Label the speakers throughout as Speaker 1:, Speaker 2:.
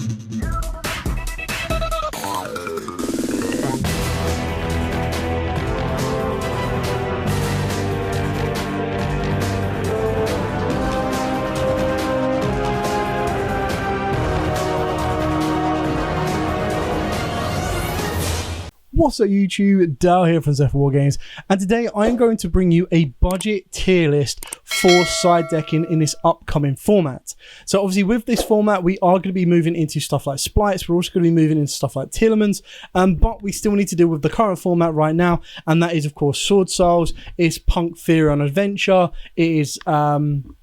Speaker 1: What's up YouTube, Dal here from Zephyr War Games, and today I'm going to bring you a budget tier list for side decking in this upcoming format. So obviously with this format we are going to be moving into stuff like splites, we're also going to be moving into stuff like Telemans, but we still need to deal with the current format right now, and that is of course Sword Souls, it's Punk Theory on Adventure, it is Sun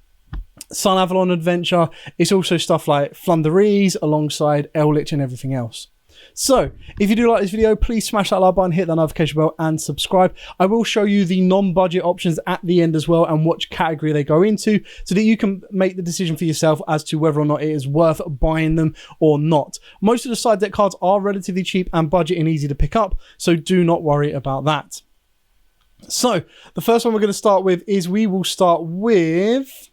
Speaker 1: Avalon Adventure, it's also stuff like Flunderees alongside Eldritch and everything else. So, if you do like this video, please smash that like button, hit that notification bell, and subscribe. I will show you the non-budget options at the end as well, and which category they go into, so that you can make the decision for yourself as to whether or not it is worth buying them or not. Most of the side deck cards are relatively cheap and budget and easy to pick up, so do not worry about that. So, the first one we're going to start with is we will start with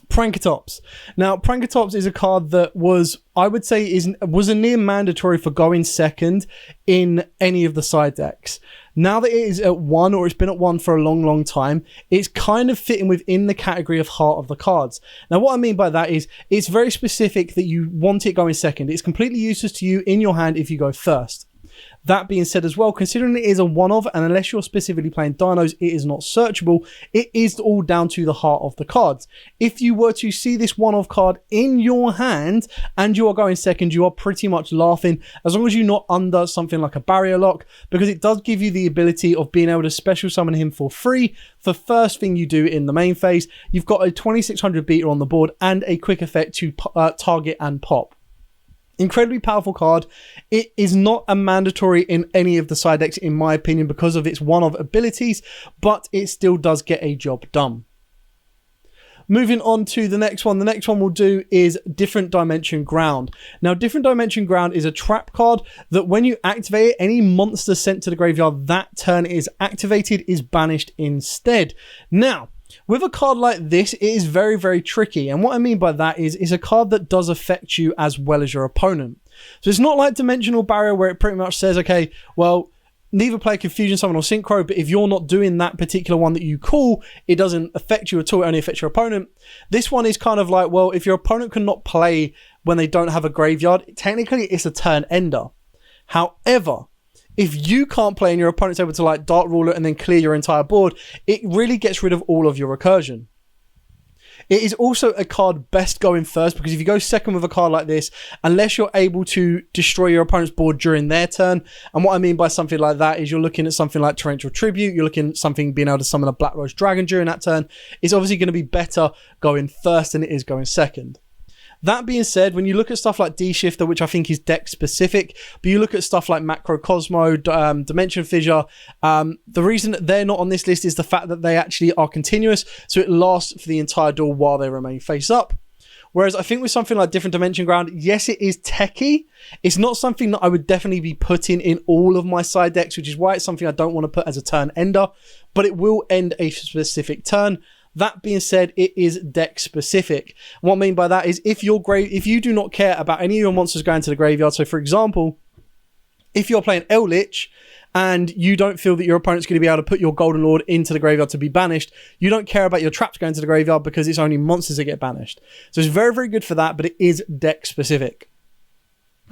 Speaker 1: Prankatops. Now, Prankatops is a card that was, I would say, was a near mandatory for going second in any of the side decks. Now that it is at 1, or it's been at 1 for a long time, it's kind of fitting within the category of heart of the cards. Now, what I mean by that is it's very specific that you want it going second. It's completely useless to you in your hand if you go first. That being said as well, considering it is a one-of, and unless you're specifically playing dinos, it is not searchable, it is all down to the heart of the cards. If you were to see this one-of card in your hand and you are going second, you are pretty much laughing, as long as you're not under something like a barrier lock, because it does give you the ability of being able to special summon him for free for first thing you do in the main phase. You've got a 2600 beater on the board and a quick effect to target and pop. Incredibly powerful card. It is not a mandatory in any of the side decks in my opinion because of its one-of abilities, but it still does get a job done. Moving on to the next one. The next one we'll do is Different Dimension Ground. Now, Different Dimension Ground is a trap card that when you activate it, any monster sent to the graveyard that turn is activated is banished instead. Now, with a card like this, it is very tricky, and what I mean by that is it's a card that does affect you as well as your opponent. So it's not like Dimensional Barrier where it pretty much says, okay, well, neither player can Fusion Summon or Synchro, but if you're not doing that particular one that you call, it doesn't affect you at all, it only affects your opponent. This one is kind of like, well, if your opponent cannot play when they don't have a graveyard, technically it's a turn ender. However, if you can't play and your opponent's able to like Dark Ruler and then clear your entire board, it really gets rid of all of your recursion. It is also a card best going first, because if you go second with a card like this, unless you're able to destroy your opponent's board during their turn, and what I mean by something like that is you're looking at something like Torrential Tribute, you're looking at something being able to summon a Black Rose Dragon during that turn, it's obviously going to be better going first than it is going second. That being said, when you look at stuff like D-Shifter, which I think is deck specific, but you look at stuff like Macro Cosmo, Dimension Fissure, the reason that they're not on this list is the fact that they actually are continuous, so it lasts for the entire duel while they remain face up. Whereas I think with something like Different Dimension Ground, yes, it is techie. It's not something that I would definitely be putting in all of my side decks, which is why it's something I don't want to put as a turn ender, but it will end a specific turn. That being said, it is deck specific. What I mean by that is if you do not care about any of your monsters going to the graveyard, so for example, if you're playing Eldritch and you don't feel that your opponent's going to be able to put your Golden Lord into the graveyard to be banished, you don't care about your traps going to the graveyard because it's only monsters that get banished. So it's very good for that, but it is deck specific.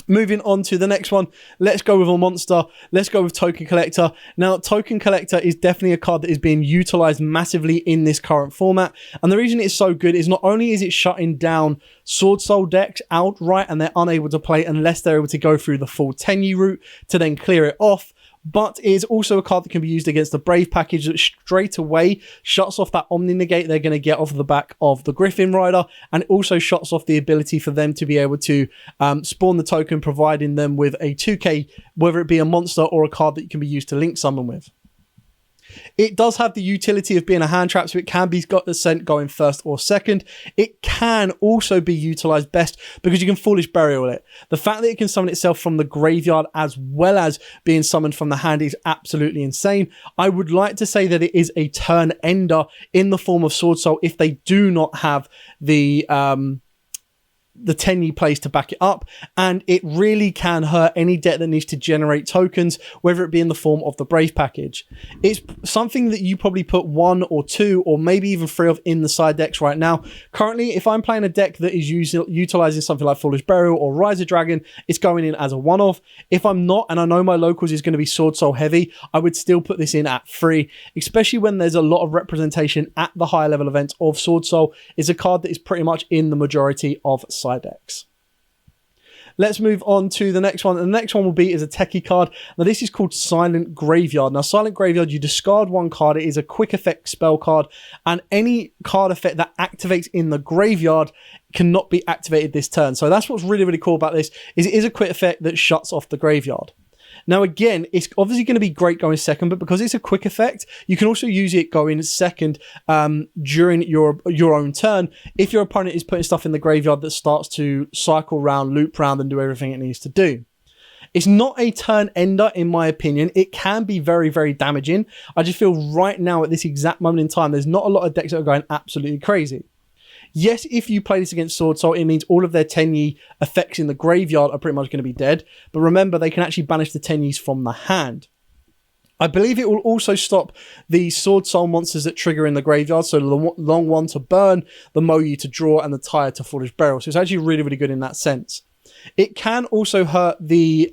Speaker 1: Moving on to the next one, let's go with a monster. Let's go with Token Collector. Now, Token Collector is definitely a card that is being utilized massively in this current format. And the reason it's so good is not only is it shutting down Sword Soul decks outright and they're unable to play unless they're able to go through the full Tenyu route to then clear it off, but it is also a card that can be used against the Brave package that straight away shuts off that Omni Negate they're going to get off the back of the Griffin Rider, and it also shuts off the ability for them to be able to spawn the token, providing them with a 2k, whether it be a monster or a card that can be used to link summon with. It does have the utility of being a hand trap, so it can be got the scent going first or second. It can also be utilized best because you can Foolish Burial it. The fact that it can summon itself from the graveyard as well as being summoned from the hand is absolutely insane. I would like to say that it is a turn ender in the form of Sword Soul if they do not have the the 10-year plays to back it up, and it really can hurt any deck that needs to generate tokens, whether it be in the form of the Brave package. It's something that you probably put 1 or 2 or maybe even 3 of in the side decks right now. Currently, if I'm playing a deck that is utilizing something like Foolish Burial or Rise of Dragon, it's going in as a 1-off. If I'm not, and I know my locals is going to be Sword Soul heavy, I would still put this in at 3, especially when there's a lot of representation at the higher level events of Sword Soul. It's a card that is pretty much in the majority of side decks. Let's move on to the next one. And the next one will be is a techie card. Now this is called Silent Graveyard. Now Silent Graveyard, you discard 1 card. It is a quick effect spell card, and any card effect that activates in the graveyard cannot be activated this turn. So that's what's really, really cool about this, is it is a quick effect that shuts off the graveyard. Now, again, it's obviously going to be great going second, but because it's a quick effect, you can also use it going second during your own turn if your opponent is putting stuff in the graveyard that starts to cycle round, loop round, and do everything it needs to do. It's not a turn ender, in my opinion. It can be very, very damaging. I just feel right now, at this exact moment in time, there's not a lot of decks that are going absolutely crazy. Yes, if you play this against Sword Soul, it means all of their 10-year effects in the graveyard are pretty much going to be dead. But remember, they can actually banish the 10-years from the hand. I believe it will also stop the Sword Soul monsters that trigger in the graveyard. So the Long One to burn, the Moyu to draw, and the Tire to Foolish Burial. So it's actually really, really good in that sense. It can also hurt the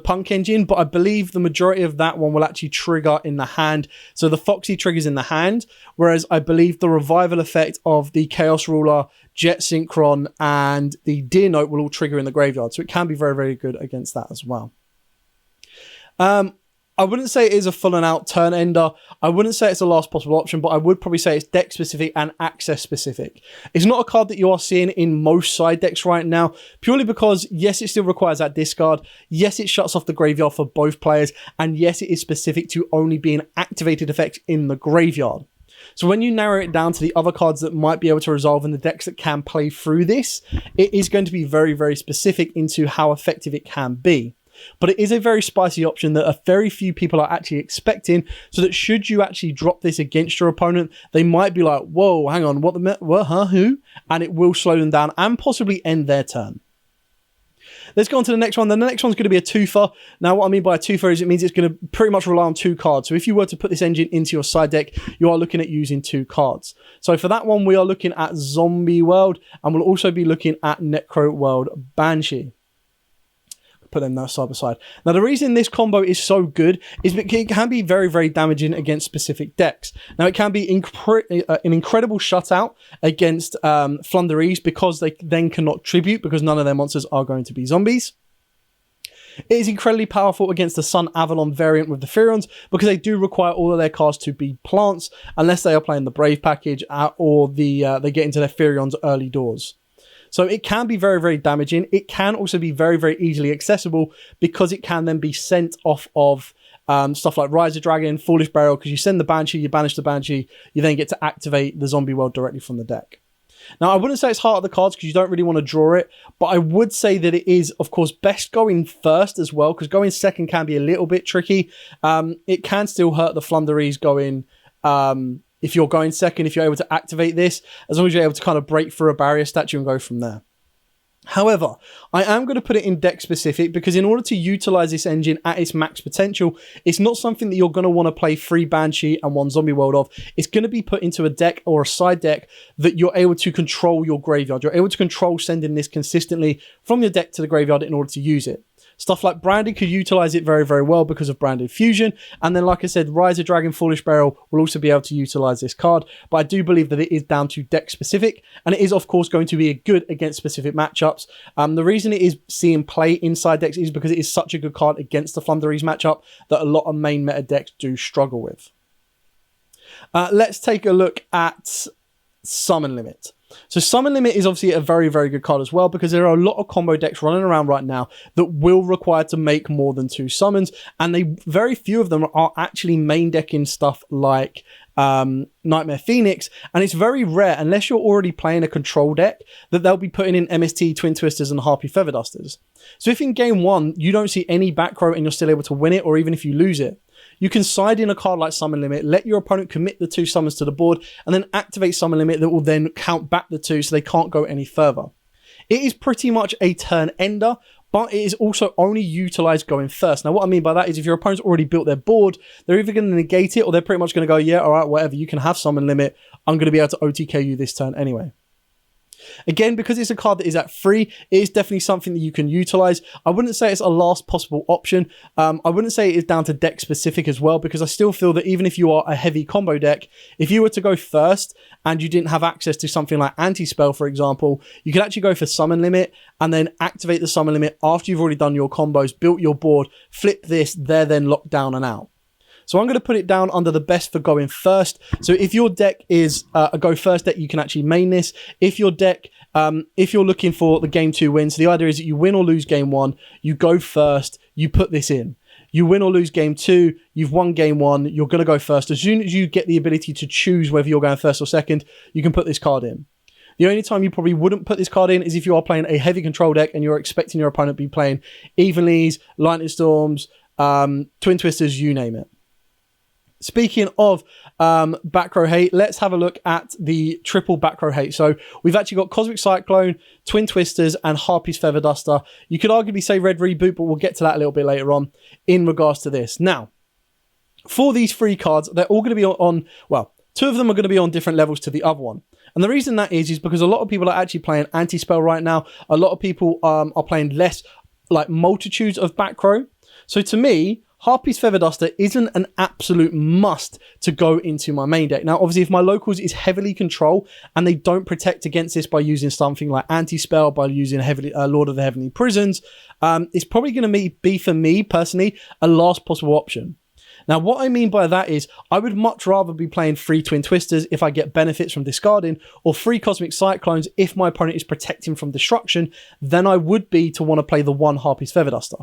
Speaker 1: Punk Engine, but I believe the majority of that one will actually trigger in the hand. So the Foxy triggers in the hand, whereas I believe the revival effect of the Chaos Ruler, Jet Synchron, and the Deer Note will all trigger in the graveyard. So it can be very, very good against that as well. I wouldn't say it is a full and out turn ender. I wouldn't say it's the last possible option, but I would probably say it's deck specific and access specific. It's not a card that you are seeing in most side decks right now, purely because yes, it still requires that discard. Yes, it shuts off the graveyard for both players. And yes, it is specific to only being activated effects in the graveyard. So when you narrow it down to the other cards that might be able to resolve in the decks that can play through this, it is going to be very, very specific into how effective it can be. But it is a very spicy option that a very few people are actually expecting, so that should you actually drop this against your opponent, they might be like, whoa, hang on, who? And it will slow them down and possibly end their turn. Let's go on to the next one. The next one's going to be a twofer. Now, what I mean by a twofer is it means it's going to pretty much rely on 2 cards. So if you were to put this engine into your side deck, you are looking at using 2 cards. So for that one, we are looking at Zombie World, and we'll also be looking at Necro World Banshee. Put them there side by side. Now, the reason this combo is so good is because it can be very, very damaging against specific decks. Now, it can be an incredible shutout against Flunderies because they then cannot tribute because none of their monsters are going to be zombies. It is incredibly powerful against the Sun Avalon variant with the Furions because they do require all of their cards to be plants unless they are playing the Brave package or they get into their Furions early doors. So it can be very, very damaging. It can also be very, very easily accessible because it can then be sent off of stuff like Rise of Dragon, Foolish Burial, because you send the Banshee, you banish the Banshee, you then get to activate the Zombie World directly from the deck. Now, I wouldn't say it's heart of the cards because you don't really want to draw it, but I would say that it is, of course, best going first as well, because going second can be a little bit tricky. It can still hurt the Flunderies going... if you're going second, if you're able to activate this, as long as you're able to kind of break through a barrier statue and go from there. However, I am going to put it in deck specific because in order to utilize this engine at its max potential, it's not something that you're going to want to play 3 Banshee and 1 Zombie World of. It's going to be put into a deck or a side deck that you're able to control your graveyard. You're able to control sending this consistently from your deck to the graveyard in order to use it. Stuff like Branded could utilize it very, very well because of Branded Fusion. And then, like I said, Rise of Dragon, Foolish Burial will also be able to utilize this card. But I do believe that it is down to deck specific. And it is, of course, going to be good against specific matchups. The reason it is seeing play inside decks is because it is such a good card against the Flunderies matchup that a lot of main meta decks do struggle with. Let's take a look at Summon Limit. So Summon Limit is obviously a very, very good card as well because there are a lot of combo decks running around right now that will require to make more than 2 summons, and very few of them are actually main decking stuff like Nightmare Phoenix, and it's very rare, unless you're already playing a control deck, that they'll be putting in MST, Twin Twisters, and Harpy Feather Dusters. So if in game 1 you don't see any back row and you're still able to win it, or even if you lose it, you can side in a card like Summon Limit, let your opponent commit the 2 summons to the board, and then activate Summon Limit that will then count back the 2 so they can't go any further. It is pretty much a turn ender, but it is also only utilized going first. Now, what I mean by that is if your opponent's already built their board, they're either going to negate it or they're pretty much going to go, yeah, all right, whatever, you can have summon limit. I'm going to be able to OTK you this turn anyway. Again, because it's a card that is at free, it is definitely something that you can utilize. I wouldn't say it's a last possible option. I wouldn't say it is down to deck specific as well, because I still feel that even if you are a heavy combo deck, if you were to go first and you didn't have access to something like Antispell, for example, you could actually go for summon limit and then activate the summon limit after you've already done your combos, built your board, flip this, they're then locked down and out. So I'm going to put it down under the best for going first. So if your deck is a go first deck, you can actually main this. If your deck, if you're looking for the game 2 wins, the idea is that you win or lose game 1, you go first, you put this in. You win or lose game 2, you've won game 1, you're going to go first. As soon as you get the ability to choose whether you're going first or second, you can put this card in. The only time you probably wouldn't put this card in is if you are playing a heavy control deck and you're expecting your opponent to be playing Evenleys, Lightning Storms, Twin Twisters, you name it. Speaking of back row hate, let's have a look at the triple back row hate. So we've actually got Cosmic Cyclone, Twin Twisters, and Harpy's Feather Duster. You could arguably say Red Reboot, but we'll get to that a little bit later on in regards to this. Now, for these 3 cards, they're all going to be on, well, 2 of them are going to be on different levels to the other one. And the reason that is because a lot of people are actually playing Antispell right now. A lot of people are playing less, like, multitudes of back row. So to me, Harpy's Feather Duster isn't an absolute must to go into my main deck. Now, obviously, if my locals is heavily control and they don't protect against this by using something like Antispell, by using Lord of the Heavenly Prisons, it's probably going to be, for me personally, a last possible option. Now, what I mean by that is I would much rather be playing 3 Twin Twisters if I get benefits from discarding, or 3 Cosmic Cyclones if my opponent is protecting from destruction, than I would be to want to play the 1 Harpy's Feather Duster.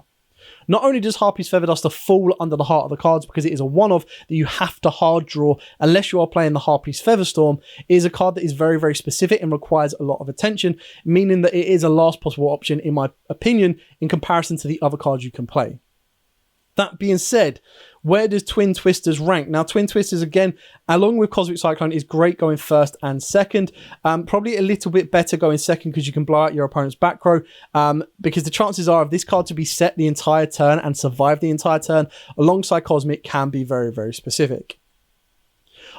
Speaker 1: Not only does Harpy's Feather Duster fall under the heart of the cards because it is a one-off that you have to hard draw unless you are playing the Harpy's Featherstorm, it is a card that is very, very specific and requires a lot of attention, meaning that it is a last possible option, in my opinion, in comparison to the other cards you can play. That being said, where does Twin Twisters rank? Now, Twin Twisters, again, along with Cosmic Cyclone, is great going first and second. Probably a little bit better going second because you can blow out your opponent's back row. Because the chances are of this card to be set the entire turn and survive the entire turn alongside Cosmic can be very, very specific.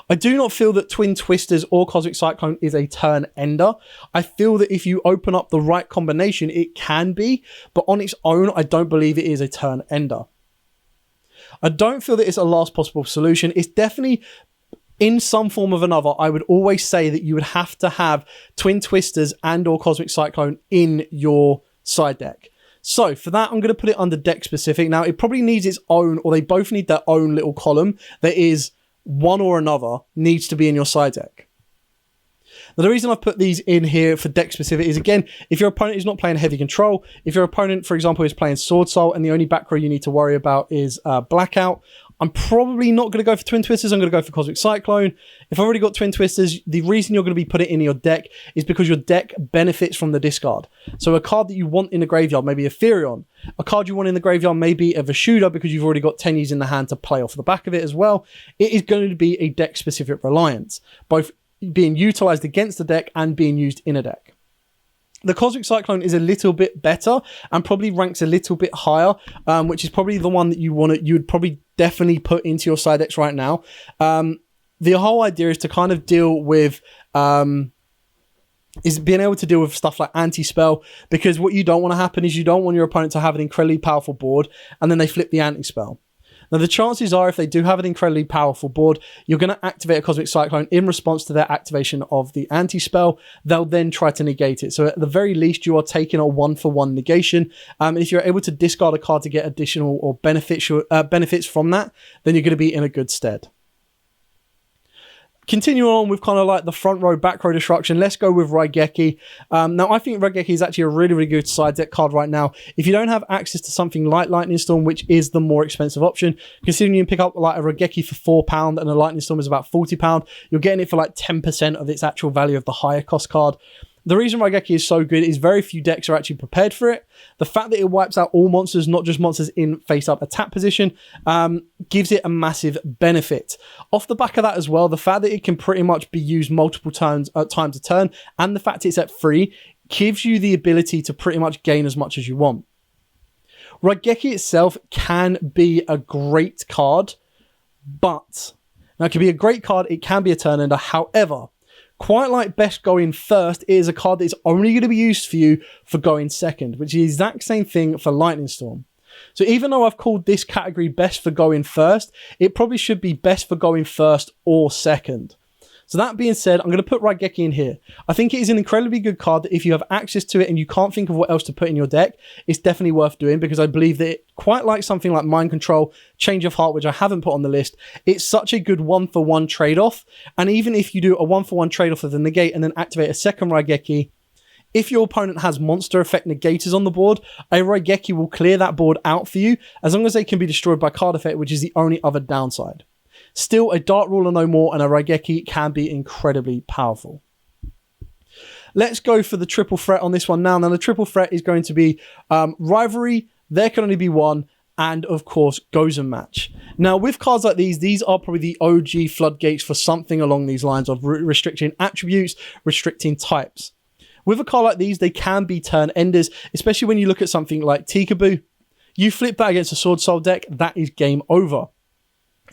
Speaker 1: I do not feel that Twin Twisters or Cosmic Cyclone is a turn ender. I feel that if you open up the right combination, it can be, but on its own, I don't believe it is a turn ender. I don't feel that it's a last possible solution. It's definitely, in some form or another, I would always say that you would have to have Twin Twisters and or Cosmic Cyclone in your side deck. So for that, I'm going to put it under deck specific. Now, it probably needs its own, or they both need their own little column that is one or another needs to be in your side deck. Now, the reason I've put these in here for deck specific is, again, if your opponent is not playing heavy control, if your opponent, for example, is playing Sword Soul and the only back row you need to worry about is Blackout, I'm probably not going to go for Twin Twisters. I'm going to go for Cosmic Cyclone. If I've already got Twin Twisters, the reason you're going to be putting it in your deck is because your deck benefits from the discard. So a card that you want in the graveyard, maybe a Furion. A card you want in the graveyard, maybe a Vashuda, because you've already got Tenyis in the hand to play off the back of it as well. It is going to be a deck-specific reliance, both being utilized against the deck and being used in a deck. The Cosmic Cyclone is a little bit better and probably ranks a little bit higher, which is probably the one that you would probably definitely put into your side decks right now. The whole idea is to kind of deal with is being able to deal with stuff like Antispell, because what you don't want to happen is you don't want your opponent to have an incredibly powerful board and then they flip the Antispell. Now, the chances are, if they do have an incredibly powerful board, you're going to activate a Cosmic Cyclone in response to their activation of the Anti-Spell. They'll then try to negate it. So at the very least, you are taking a 1-for-1 negation. If you're able to discard a card to get additional or benefits from that, then you're going to be in a good stead. Continuing on with kind of like the front row, back row destruction, let's go with Raigeki. Now, I think Raigeki is actually a really, really good side deck card right now. If you don't have access to something like Lightning Storm, which is the more expensive option, considering you can pick up like a Raigeki for £4 and a Lightning Storm is about £40, you're getting it for like 10% of its actual value of the higher cost card. The reason Raigeki is so good is very few decks are actually prepared for it. The fact that it wipes out all monsters, not just monsters in face-up attack position, gives it a massive benefit. Off the back of that as well, the fact that it can pretty much be used multiple times a turn, and the fact it's at free, gives you the ability to pretty much gain as much as you want. Raigeki itself can be a great card, but now it can be a great card, it can be a turn ender. However, quite like best going first, it is a card that is only going to be used for you for going second, which is the exact same thing for Lightning Storm. So even though I've called this category best for going first, it probably should be best for going first or second. So that being said, I'm going to put Raigeki in here. I think it is an incredibly good card that if you have access to it and you can't think of what else to put in your deck, it's definitely worth doing, because I believe that it, quite like something like Mind Control, Change of Heart, which I haven't put on the list, it's such a good 1-for-1 trade-off. And even if you do a 1-for-1 trade-off of the negate and then activate a second Raigeki, if your opponent has monster effect negators on the board, a Raigeki will clear that board out for you, as long as they can be destroyed by card effect, which is the only other downside. Still, a Dark Ruler no more and a Raigeki can be incredibly powerful. Let's go for the triple threat on this one now. Now, the triple threat is going to be Rivalry, There Can Only Be One, and of course, Gozen Match. Now, with cards like these are probably the OG floodgates for something along these lines of restricting attributes, restricting types. With a card like these, they can be turn enders, especially when you look at something like Tikaboo. You flip that against a Sword Soul deck, that is game over.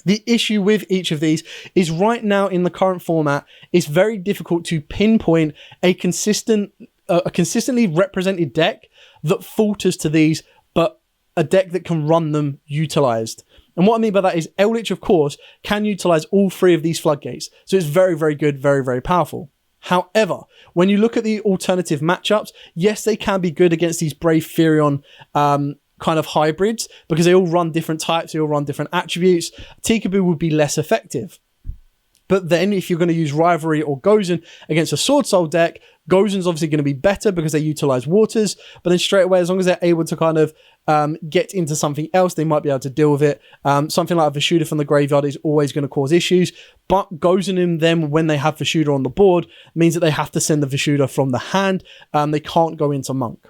Speaker 1: The issue with each of these is right now in the current format, it's very difficult to pinpoint a consistently represented deck that falters to these, but a deck that can run them utilized. And what I mean by that is Eldritch, of course, can utilize all three of these floodgates. So it's very, very good, very, very powerful. However, when you look at the alternative matchups, yes, they can be good against these Brave Furion kind of hybrids, because they all run different types, they all run different attributes. Tikaboo would be less effective. But then if you're going to use Rivalry or Gozen against a Sword Soul deck, Gozen's obviously going to be better because they utilize waters, but then straight away, as long as they're able to kind of get into something else, they might be able to deal with it. Something like a Vishuda from the graveyard is always going to cause issues, but Gozening them when they have Vishuda on the board means that they have to send the Vishuda from the hand. They can't go into Monk.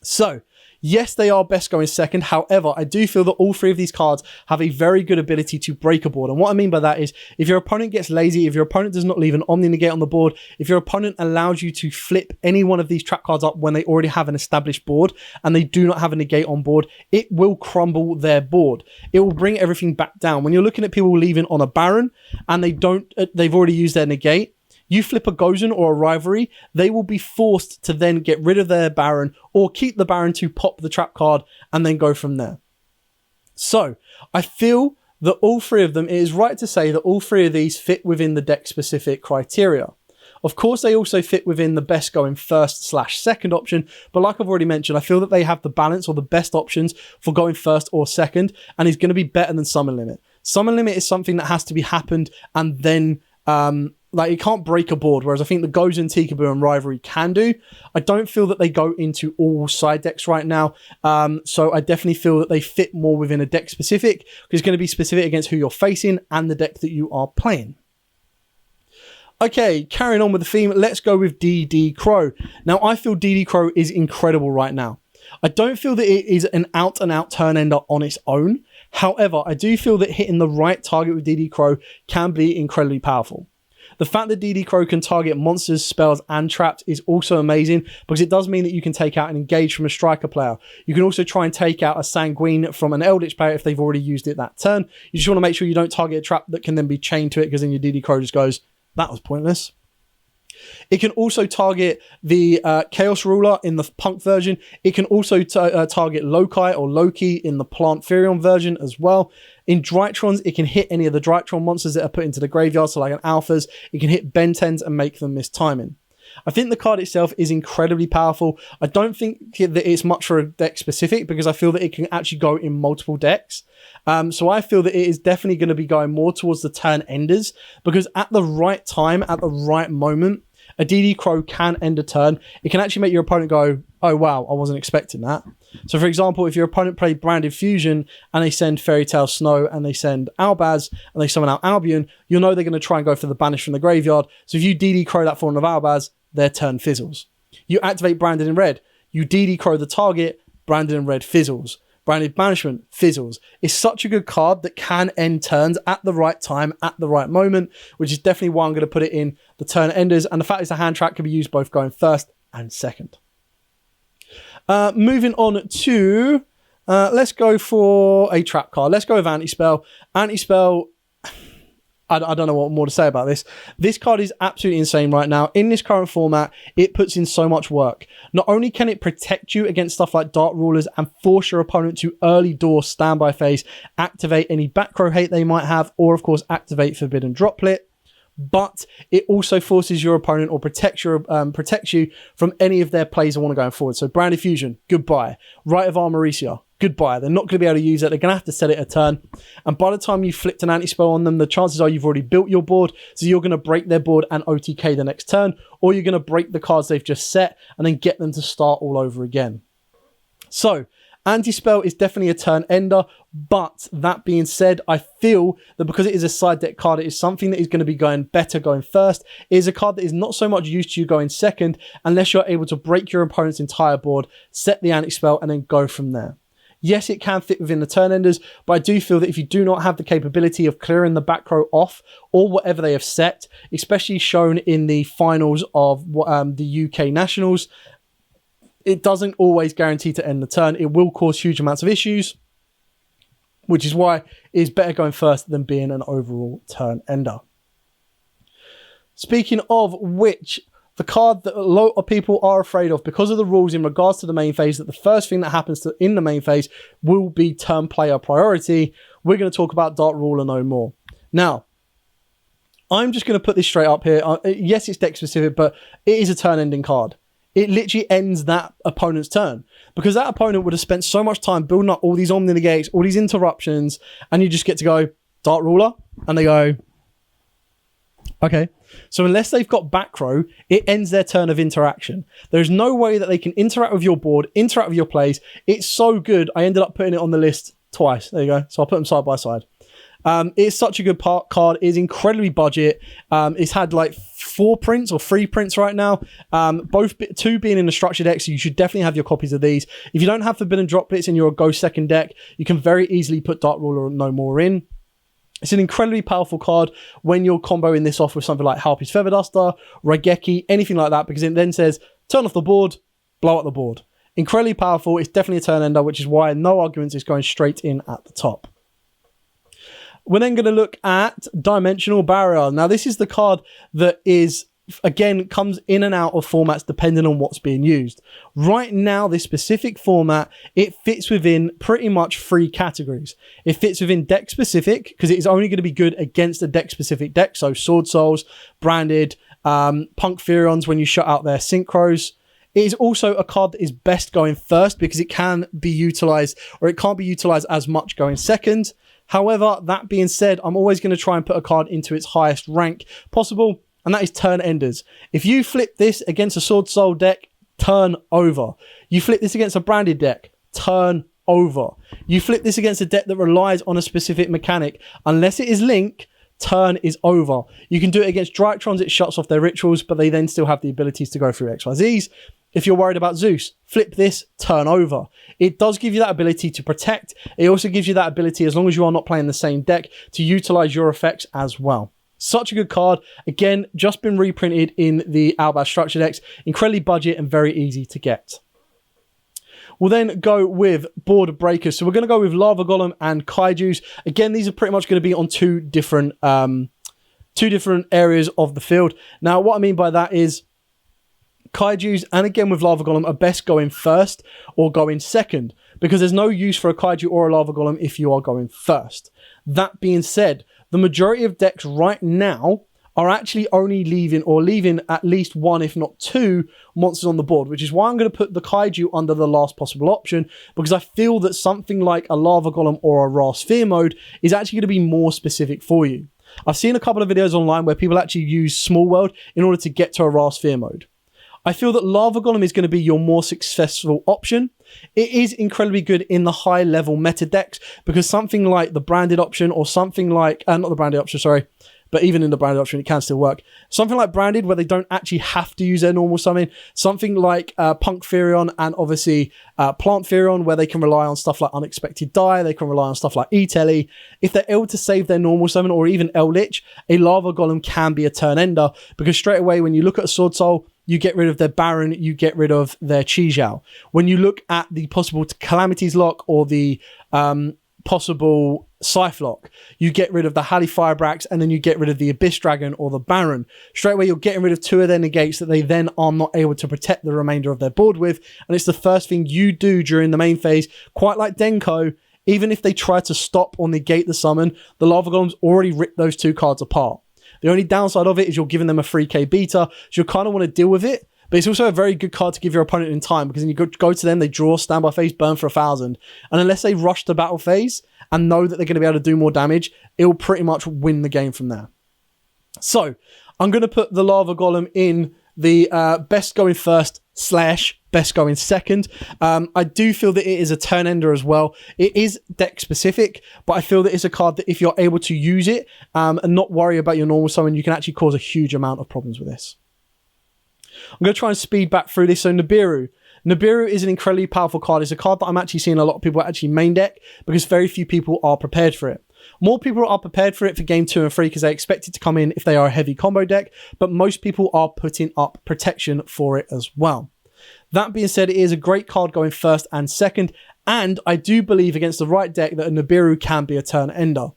Speaker 1: So, yes, they are best going second. However, I do feel that all three of these cards have a very good ability to break a board. And what I mean by that is, if your opponent gets lazy, if your opponent does not leave an Omni Negate on the board, if your opponent allows you to flip any one of these trap cards up when they already have an established board and they do not have a negate on board, it will crumble their board. It will bring everything back down. When you're looking at people leaving on a Baron and they've already used their negate, you flip a Gozen or a Rivalry, they will be forced to then get rid of their Baron or keep the Baron to pop the trap card and then go from there. So, I feel that all three of them, it is right to say that all three of these fit within the deck-specific criteria. Of course, they also fit within the best going first/second option, but like I've already mentioned, I feel that they have the balance or the best options for going first or second, and is going to be better than Summon Limit. Summon Limit is something that has to be happened and then like, it can't break a board, whereas I think the Gozen, Tikaboo, and Rivalry can do. I don't feel that they go into all side decks right now, so I definitely feel that they fit more within a deck specific, because it's going to be specific against who you're facing and the deck that you are playing. Okay, carrying on with the theme, let's go with DD Crow. Now, I feel DD Crow is incredible right now. I don't feel that it is an out-and-out turn ender on its own. However, I do feel that hitting the right target with DD Crow can be incredibly powerful. The fact that DD Crow can target monsters, spells, and traps is also amazing, because it does mean that you can take out an Engage from a Striker player. You can also try and take out a Sanguine from an Eldritch player if they've already used it that turn. You just want to make sure you don't target a trap that can then be chained to it, because then your DD Crow just goes, that was pointless. It can also target the Chaos Ruler in the Punk version. It can also target Loki or Loki in the Plant Furion version as well. In Drytrons, it can hit any of the Drytron monsters that are put into the graveyard, so like an Alphas. It can hit Bentens and make them miss timing. I think the card itself is incredibly powerful. I don't think that it's much for a deck specific, because I feel that it can actually go in multiple decks. So I feel that it is definitely going to be going more towards the turn enders, because at the right time, at the right moment, a DD Crow can end a turn. It can actually make your opponent go, oh wow, I wasn't expecting that. So for example, if your opponent played Branded Fusion and they send Fairy Tale Snow and they send Albaz and they summon out Albion, you'll know they're going to try and go for the Banish from the graveyard. So if you DD Crow that form of Albaz, their turn fizzles. You activate Branded in red. You DD Crow the target, Branded in red fizzles. Branded Banishment fizzles. It's such a good card that can end turns at the right time, at the right moment, which is definitely why I'm going to put it in the turn enders. And the fact is the hand track can be used both going first and second. Moving on to, let's go for a trap card. Let's go with Antispell. Antispell, I don't know what more to say about this. This card is absolutely insane right now. In this current format, it puts in so much work. Not only can it protect you against stuff like Dark Rulers and force your opponent to early door standby phase, activate any back row hate they might have, or of course activate Forbidden Droplet, but it also forces your opponent or protects you from any of their plays that want to go forward. So Branded Fusion, goodbye. Rite of Armoricia, goodbye. They're not going to be able to use it. They're going to have to set it a turn. And by the time you've flipped an anti-spell on them, the chances are you've already built your board. So you're going to break their board and OTK the next turn, or you're going to break the cards they've just set and then get them to start all over again. So Antispell is definitely a turn ender, but that being said, I feel that because it is a side deck card, it is something that is going to be going better going first. It is a card that is not so much used to you going second, unless you're able to break your opponent's entire board, set the Antispell, and then go from there. Yes, it can fit within the turn enders, but I do feel that if you do not have the capability of clearing the back row off or whatever they have set, especially shown in the finals of the UK Nationals, it doesn't always guarantee to end the turn. It will cause huge amounts of issues, which is why it is better going first than being an overall turn ender. Speaking of which, the card that a lot of people are afraid of because of the rules in regards to the main phase, that the first thing that happens in the main phase will be turn player priority. We're going to talk about Dark Ruler no more. Now, I'm just going to put this straight up here. Yes, it's deck specific, but it is a turn ending card. It literally ends that opponent's turn, because that opponent would have spent so much time building up all these Omni Negates, all these interruptions, and you just get to go, Dark Ruler, and they go, okay. So unless they've got back row, it ends their turn of interaction. There's no way that they can interact with your board, interact with your plays. It's so good, I ended up putting it on the list twice. There you go. So I'll put them side by side. It's such a good card. It's incredibly budget. It's had like 4 prints or 3 prints right now. Two being in the structured deck, so you should definitely have your copies of these. If you don't have Forbidden Droplets in your Go second deck, you can very easily put Dark Ruler no more in. It's an incredibly powerful card when you're comboing this off with something like Harpy's Feather Duster, Raigeki, anything like that, because it then says, turn off the board, blow up the board. Incredibly powerful. It's definitely a turn ender, which is why no arguments is going straight in at the top. We're then going to look at Dimensional Barrier. Now, this is the card that is, again, comes in and out of formats depending on what's being used. Right now, this specific format, it fits within pretty much 3 categories. It fits within deck specific, because it is only going to be good against a deck specific deck. So Sword Souls, Branded, Punk Furions when you shut out their synchros. It is also a card that is best going first because it can be utilized, or it can't be utilized as much going second. However, that being said, I'm always going to try and put a card into its highest rank possible, and that is turn enders. If you flip this against a Sword Soul deck, turn over. You flip this against a Branded deck, turn over. You flip this against a deck that relies on a specific mechanic. Unless it is Link, turn is over. You can do it against Drytrons, it shuts off their rituals, but they then still have the abilities to go through XYZs. If you're worried about Zeus, flip this, turn over. It does give you that ability to protect. It also gives you that ability, as long as you are not playing the same deck, to utilize your effects as well. Such a good card. Again, just been reprinted in the Albaz structure decks. Incredibly budget and very easy to get. We'll then go with board breakers. So we're going to go with Lava Golem and Kaijus. Again, these are pretty much going to be on two different areas of the field. Now, what I mean by that is Kaijus, and again with Lava Golem, are best going first or going second, because there's no use for a Kaiju or a Lava Golem if you are going first. That being said, the majority of decks right now are actually only leaving at least 1, if not 2, monsters on the board, which is why I'm going to put the Kaiju under the last possible option, because I feel that something like a Lava Golem or a Ra Sphere mode is actually going to be more specific for you. I've seen a couple of videos online where people actually use Small World in order to get to a Ra Sphere mode. I feel that Lava Golem is going to be your more successful option. It is incredibly good in the high level meta decks, because something like the Branded option, or something like, not the Branded option, sorry, but even in the Branded option, it can still work. Something like Branded, where they don't actually have to use their normal summon. Something like Punk Furion and obviously Plant Furion, where they can rely on stuff like Unexpected Die. They can rely on stuff like E-Telly. If they're able to save their normal summon, or even El Lich, a Lava Golem can be a turn ender, because straight away when you look at a Sword Soul, you get rid of their Baron, you get rid of their Yugioh. When you look at the possible Calamities lock or the possible Scythe lock, you get rid of the Halley Firebrax, and then you get rid of the Abyss Dragon or the Baron. Straight away, you're getting rid of 2 of their negates that they then are not able to protect the remainder of their board with, and it's the first thing you do during the main phase. Quite like Denko, even if they try to stop or negate the summon, the Lava Golems already rip those 2 cards apart. The only downside of it is you're giving them a 3k beta, so you kind of want to deal with it, but it's also a very good card to give your opponent in time, because then you go to them, they draw, standby phase, burn for 1,000, and unless they rush the battle phase and know that they're going to be able to do more damage, it'll pretty much win the game from there. So, I'm going to put the Lava Golem in the best going first / best going second. I do feel that it is a turn ender as well. It is deck specific, but I feel that it's a card that if you're able to use it and not worry about your normal summon, you can actually cause a huge amount of problems with this. I'm going to try and speed back through this. So Nibiru. Nibiru is an incredibly powerful card. It's a card that I'm actually seeing a lot of people actually main deck because very few people are prepared for it. More people are prepared for it for game 2 and 3 because they expect it to come in if they are a heavy combo deck, but most people are putting up protection for it as well. That being said, it is a great card going first and second, and I do believe against the right deck that a Nibiru can be a turn ender.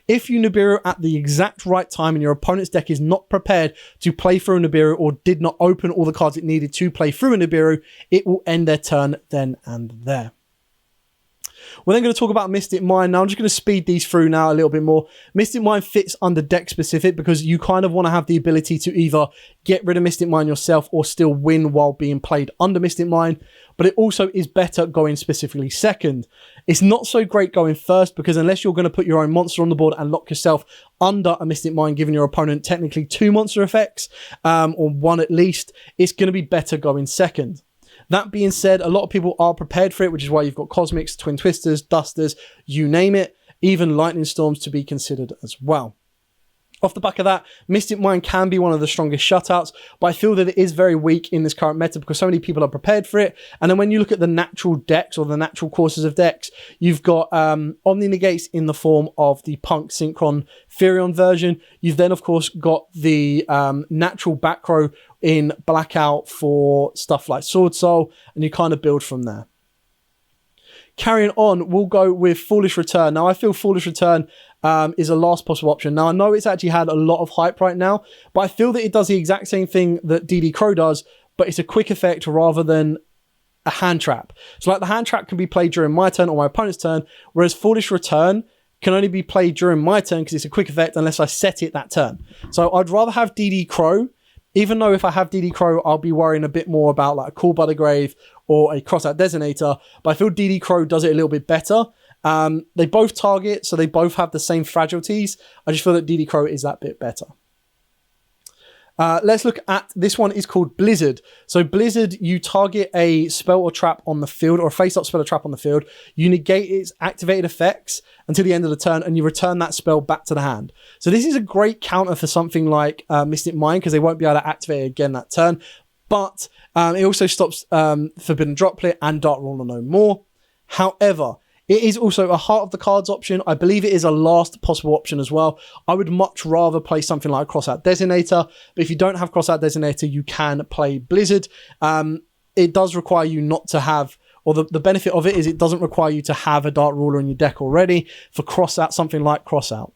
Speaker 1: If you Nibiru at the exact right time and your opponent's deck is not prepared to play through a Nibiru or did not open all the cards it needed to play through a Nibiru, it will end their turn then and there. We're then going to talk about Mystic Mind. Now, I'm just going to speed these through now a little bit more. Mystic Mind fits under deck specific because you kind of want to have the ability to either get rid of Mystic Mind yourself or still win while being played under Mystic Mind. But it also is better going specifically second. It's not so great going first because unless you're going to put your own monster on the board and lock yourself under a Mystic Mind, giving your opponent technically 2 monster effects, or 1 at least, it's going to be better going second. That being said, a lot of people are prepared for it, which is why you've got Cosmics, Twin Twisters, Dusters, you name it, even Lightning Storms to be considered as well. Off the back of that, Mystic Mind can be one of the strongest shutouts, but I feel that it is very weak in this current meta because so many people are prepared for it. And then when you look at the natural decks or the natural courses of decks, you've got Omni Negates in the form of the Punk Synchron Furion version. You've then, of course, got the natural back row in Blackout for stuff like Sword Soul, and you kind of build from there. Carrying on, we'll go with Foolish Return. Now, I feel Foolish Return is a last possible option. Now, I know it's actually had a lot of hype right now, but I feel that it does the exact same thing that DD Crow does, but it's a quick effect rather than a hand trap. So, like, the hand trap can be played during my turn or my opponent's turn, whereas Foolish Return can only be played during my turn because it's a quick effect unless I set it that turn. So, I'd rather have DD Crow, even though if I have DD Crow, I'll be worrying a bit more about like a Call by the Grave or a Crossout Designator, but I feel DD Crow does it a little bit better. They both target, so they both have the same fragilities. I just feel that DD Crow is that bit better. Let's look at, this one is called Blizzard. So Blizzard, you target a spell or trap on the field, or a face-up spell or trap on the field. You negate its activated effects until the end of the turn, and you return that spell back to the hand. So this is a great counter for something like Mystic Mind, because they won't be able to activate it again that turn. But it also stops Forbidden Droplet and Dark Ruler no more. However, it is also a Heart of the Cards option. I believe it is a last possible option as well. I would much rather play something like Crossout Designator, but if you don't have Crossout Designator, you can play Blizzard. It does require you not to have, or the benefit of it is it doesn't require you to have a Dark Ruler in your deck already for Crossout, something like Crossout.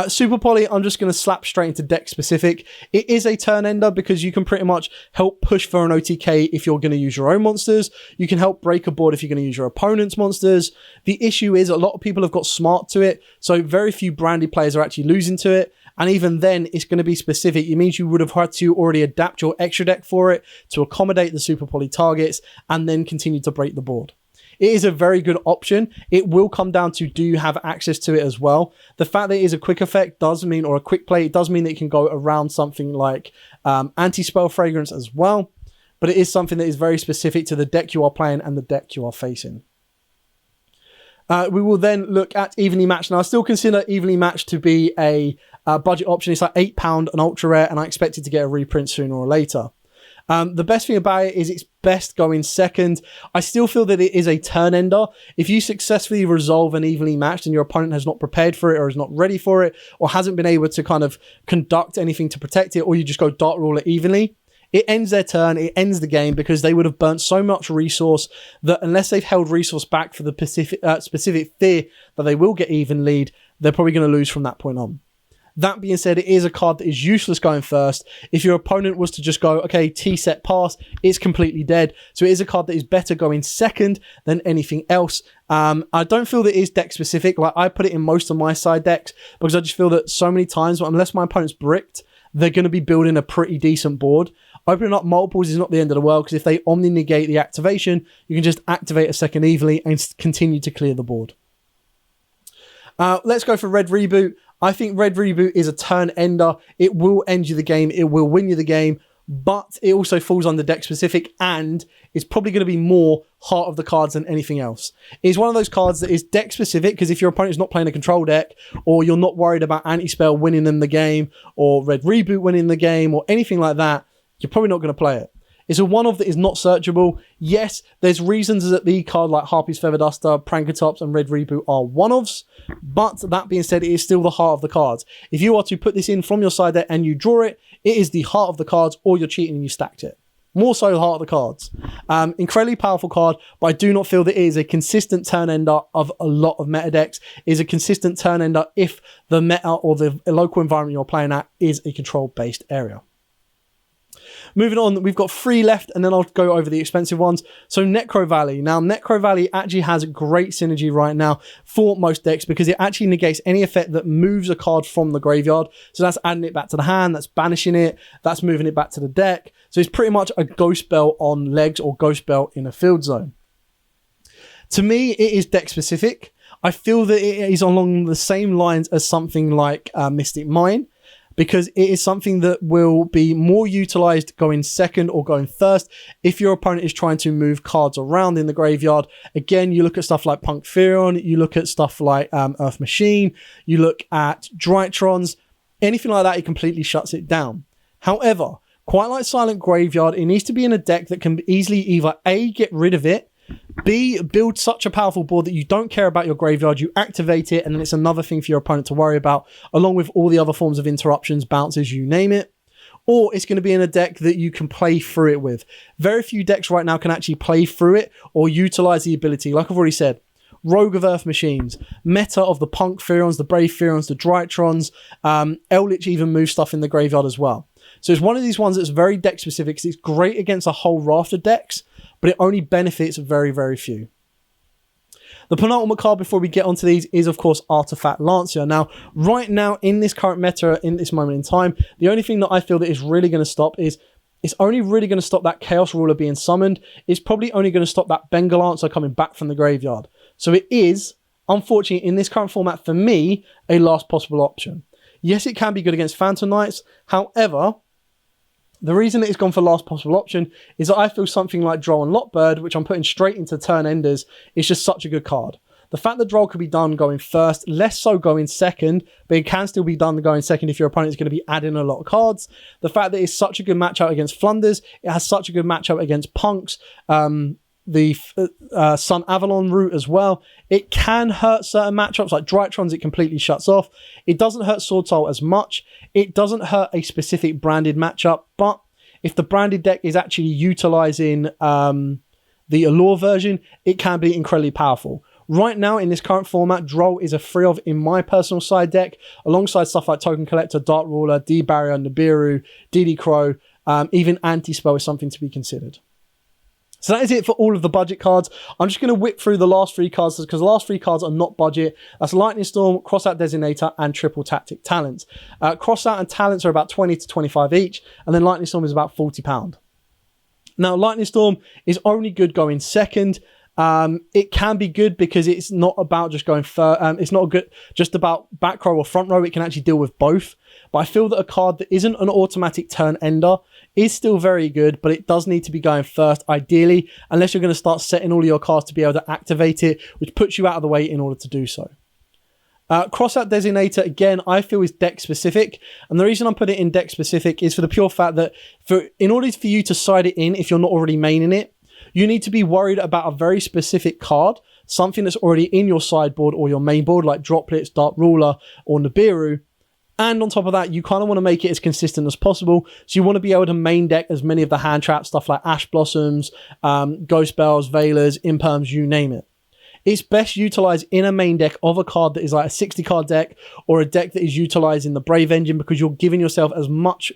Speaker 1: Super Poly, I'm just going to slap straight into deck specific. It is a turn ender because you can pretty much help push for an OTK if you're going to use your own monsters. You can help break a board if you're going to use your opponent's monsters. The issue is a lot of people have got smart to it, so very few brandy players are actually losing to it. And even then, it's going to be specific. It means you would have had to already adapt your extra deck for it to accommodate the Super Poly targets and then continue to break the board. It is a very good option. It will come down to, do you have access to it as well? The fact that it is a quick effect does mean, or a quick play, it does mean that it can go around something like Antispell Fragrance as well. But it is something that is very specific to the deck you are playing and the deck you are facing. We will then look at Evenly Matched. Now, I still consider Evenly Matched to be a budget option. It's like £8, an ultra rare, and I expect it to get a reprint sooner or later. The best thing about it is it's best going second. I still feel that it is a turn ender. If you successfully resolve an Evenly Matched and your opponent has not prepared for it or is not ready for it or hasn't been able to kind of conduct anything to protect it, or you just go Dark Ruler evenly, it ends their turn, it ends the game, because they would have burnt so much resource that unless they've held resource back for the specific fear that they will get even lead, they're probably going to lose from that point on. That being said, it is a card that is useless going first. If your opponent was to just go, okay, T-set pass, it's completely dead. So it is a card that is better going second than anything else. I don't feel that it is deck specific. Like, I put it in most of my side decks because I just feel that so many times, unless my opponent's bricked, they're going to be building a pretty decent board. Opening up multiples is not the end of the world, because if they omni-negate the activation, you can just activate a second evilly and continue to clear the board. Let's go for Red Reboot. I think Red Reboot is a turn ender. It will end you the game. It will win you the game, but it also falls under deck specific, and it's probably going to be more heart of the cards than anything else. It's one of those cards that is deck specific, because if your opponent is not playing a control deck, or you're not worried about Antispell winning them the game, or Red Reboot winning the game, or anything like that, you're probably not going to play it. It's a one-off that is not searchable. Yes, there's reasons that the card like Harpy's Feather Duster, Prankertops, and Red Reboot are one-offs, but that being said, it is still the heart of the cards. If you are to put this in from your side deck and you draw it, it is the heart of the cards, or you're cheating and you stacked it. More so the heart of the cards. Incredibly powerful card, but I do not feel that it is a consistent turn ender of a lot of meta decks. It is a consistent turn ender if the meta or the local environment you're playing at is a control-based area. Moving on, we've got 3 left, and then I'll go over the expensive ones. So Necro Valley. Now, Necro Valley actually has great synergy right now for most decks, because it actually negates any effect that moves a card from the graveyard. So that's adding it back to the hand, that's banishing it, that's moving it back to the deck. So it's pretty much a ghost spell on legs, or ghost spell in a field zone. To me, it is deck specific. I feel that it is along the same lines as something like Mystic Mine, because it is something that will be more utilized going second or going first if your opponent is trying to move cards around in the graveyard. Again, you look at stuff like Punk Furon, you look at stuff like Earth Machine, you look at Drytrons, anything like that, it completely shuts it down. However, quite like Silent Graveyard, it needs to be in a deck that can easily either A, get rid of it, B, build such a powerful board that you don't care about your graveyard, you activate it, and then it's another thing for your opponent to worry about, along with all the other forms of interruptions, bounces, you name it. Or it's going to be in a deck that you can play through it with. Very few decks right now can actually play through it or utilize the ability. Like I've already said, Rogue of Earth Machines, meta of the Punk Furons, the Brave Furons, the Drytrons, Eldritch even moves stuff in the graveyard as well. So it's one of these ones that's very deck specific, because it's great against a whole raft of decks, but it only benefits very, very few. The penultimate card before we get onto these is, of course, Artifact Lancia. Now, right now, in this current meta, in this moment in time, the only thing that I feel that is really going to stop is, it's only really going to stop that Chaos Ruler being summoned. It's probably only going to stop that Bengal Answer coming back from the graveyard. So it is, unfortunately, in this current format, for me, a last possible option. Yes, it can be good against Phantom Knights. However, the reason that it's gone for last possible option is that I feel something like Droll and Lockbird, which I'm putting straight into turn enders, is just such a good card. The fact that Droll could be done going first, less so going second, but it can still be done going second if your opponent is going to be adding a lot of cards. The fact that it's such a good matchup against Flunders, it has such a good matchup against Punks, the Sun Avalon route as well. It can hurt certain matchups like Drytrons, it completely shuts off. It doesn't hurt Sword Soul as much. It doesn't hurt a specific branded matchup, but if the branded deck is actually utilizing the Allure version, it can be incredibly powerful. Right now, in this current format, Droll is a 3 of in my personal side deck, alongside stuff like Token Collector, Dark Ruler, D-Barrier, Nibiru, DD Crow, even Antispell is something to be considered. So that is it for all of the budget cards. I'm just going to whip through the last 3 cards, because the last 3 cards are not budget. That's Lightning Storm, Crossout Designator, and Triple Tactic Talents. Crossout and Talents are about 20 to 25 each, and then Lightning Storm is about £40. Now, Lightning Storm is only good going second. It can be good because it's not about just going it's not good just about back row or front row. It can actually deal with both. But I feel that a card that isn't an automatic turn ender is still very good, but it does need to be going first, ideally, unless you're going to start setting all of your cards to be able to activate it, which puts you out of the way in order to do so. Crossout Designator, again, I feel is deck specific. And the reason I'm putting it in deck specific is for the pure fact that in order for you to side it in, if you're not already maining it, you need to be worried about a very specific card, something that's already in your sideboard or your main board, like Droplets, Dark Ruler, or Nibiru, And on top of that, you kind of want to make it as consistent as possible. So you want to be able to main deck as many of the hand traps, stuff like Ash Blossoms, Ghost Bells, Veilers, Imperms, you name it. It's best utilized in a main deck of a card that is like a 60 card deck, or a deck that is utilizing the Brave engine, because you're giving yourself as much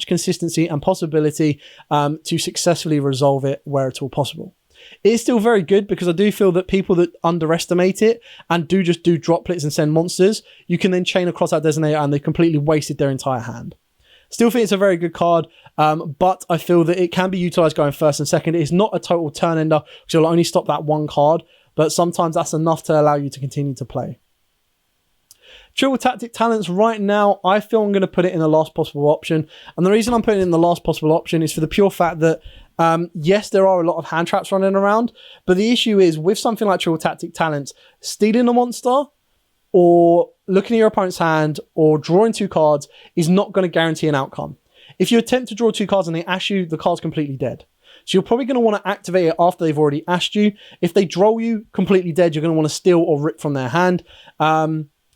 Speaker 1: consistency and possibility to successfully resolve it where at all possible. It is still very good, because I do feel that people that underestimate it and do just do droplets and send monsters, you can then chain across that designator and they've completely wasted their entire hand. Still think it's a very good card, but I feel that it can be utilized going first and second. It's not a total turn ender, because you'll only stop that one card, but sometimes that's enough to allow you to continue to play. Triple Tactic Talents, right now, I feel I'm going to put it in the last possible option. And the reason I'm putting it in the last possible option is for the pure fact that, yes, there are a lot of hand traps running around, but the issue is with something like Triple Tactic Talents, stealing a monster or looking at your opponent's hand or drawing 2 cards is not going to guarantee an outcome. If you attempt to draw 2 cards and they ash you, the card's completely dead. So you're probably going to want to activate it after they've already ashed you. If they draw you completely dead, you're going to want to steal or rip from their hand.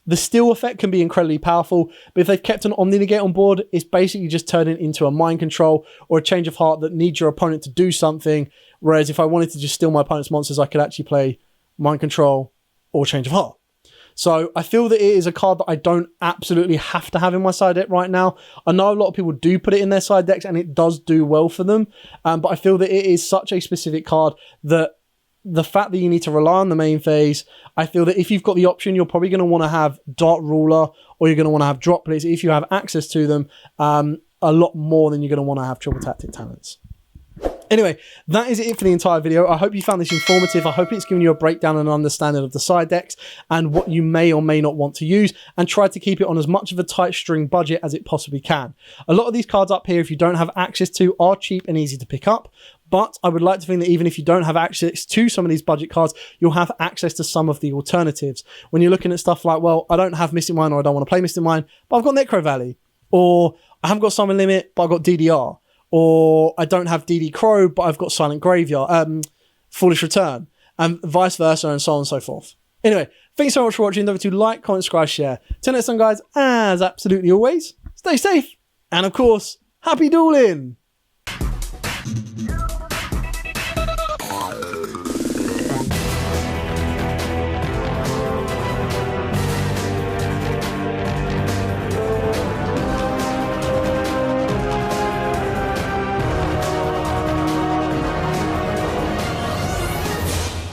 Speaker 1: The steal effect can be incredibly powerful, but if they've kept an Omni Negate on board, it's basically just turning into a mind control or a change of heart that needs your opponent to do something. Whereas if I wanted to just steal my opponent's monsters, I could actually play mind control or change of heart. So I feel that it is a card that I don't absolutely have to have in my side deck right now. I know a lot of people do put it in their side decks and it does do well for them. But I feel that it is such a specific card that the fact that you need to rely on the main phase, I feel that if you've got the option, you're probably going to want to have Dart Ruler, or you're going to want to have Droplets if you have access to them, a lot more than you're going to want to have Triple Tactic Talents. Anyway, that is it for the entire video. I hope you found this informative. I hope it's given you a breakdown and understanding of the side decks and what you may or may not want to use, and try to keep it on as much of a tight string budget as it possibly can. A lot of these cards up here, if you don't have access to, are cheap and easy to pick up, but I would like to think that even if you don't have access to some of these budget cards, you'll have access to some of the alternatives. When you're looking at stuff like, well, I don't have Mystic Mine, or I don't want to play Mystic Mine, but I've got Necro Valley, or I haven't got Summon Limit, but I've got DDR. Or I don't have DD Crow, but I've got Silent Graveyard, Foolish Return, and vice versa, and so on and so forth. Anyway, thanks so much for watching. Don't forget to like, comment, subscribe, share. Till next time, guys, as absolutely always, stay safe. And of course, happy dueling!